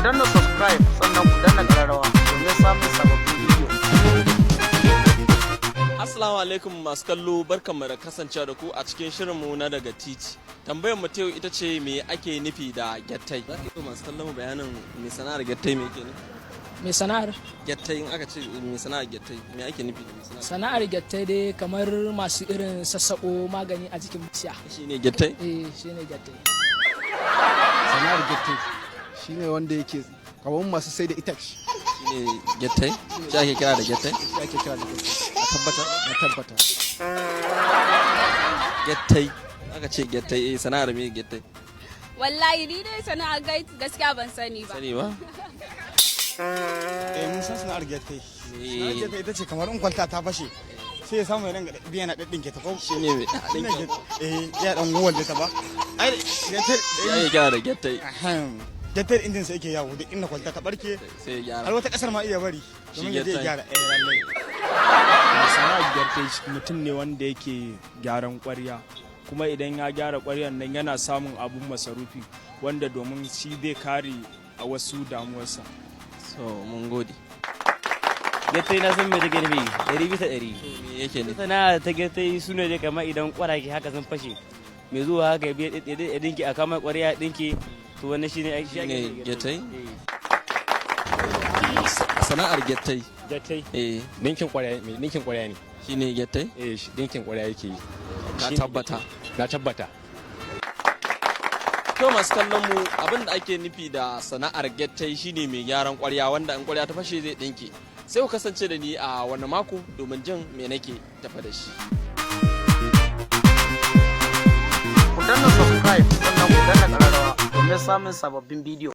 danna subscribe sannan ku danna ƙararrawa domin samun sababbin bidiyo. Assalamu alaikum masu kallo, barkanmu da kasancewa da ku a cikin shirinmu na daga titi. Tambayar mu ta yau ita ce me ake nufi da gyattai? Za ka yi masu kallon mu bayanin me sana'ar gyattai me yake nufi? Me sana'ar? Gyattai, in aka ce me sana'ar gyattai me ake nufi da me sana'ar? Sana'ar gyattai dai kamar masu irin sassaƙo magani a jikin bishiya. Shi ne gyattai? Shi ne gyattai. Sana'ar gyattai shi ne wanda yake kamar masu sai da itace. Shi ne gyattai? Shi ake kira da gyattai? Shi ake kira da gyattai. A tabbata? Na tabbata. Gyattai, aka ce gyattai, sana'ar me gyattai? Wallahi ni dai sana'ar gaskiya ban sani ba. Sani ba? Mun san sana'ar gyattai. Sana'ar gyattai ita ce kamar in kwalta ta fashe sai ya samu ya dinga biya na daddinke ta ko Shi ne ɗinkin? ya dan gowal da ta ba. Ai gyattai Shi ake kira da gyattai? gyattai injin sai yake yawo duk inda kwalta ta barke Sai ya har gyara. wata kasar ma iya bari domin ya je ya gyara lallai. Sana'ar gyartai mutum ne wanda yake gyaran ƙwarya, kuma idan ya gyara ƙwaryan nan yana samun abun masarufi wanda domin shi zai kare a wasu damuwarsa. So, mun gode. Gyattai na san me take nufi 100%. Me yake nufi? Sana'a ta gyattai su ne dai kamar idan ƙwarake haka sun fashe, mai zuwa haka ya dinki a kama ƙwarya dinki, to wannan shine aiki Shi ne gyattai? Eh. Sana'ar gyattai? Gyattai Dinkin ƙwarya ne. shi ne gyattai? Dinkin ƙwarya yake yi. Na tabbata. Na tabbata. Kyau masu kallon mu, abin da ake nufi da sana'ar gyattai shine mai gyaran ƙwarya, wanda in ƙwarya ta fashe zai ɗinke. Sai ku kasance da ni a wani mako domin jin me nake tafa da shi. Ku danna subscribe sannan ku danna ƙararrawa domin samun sababbin bidiyo.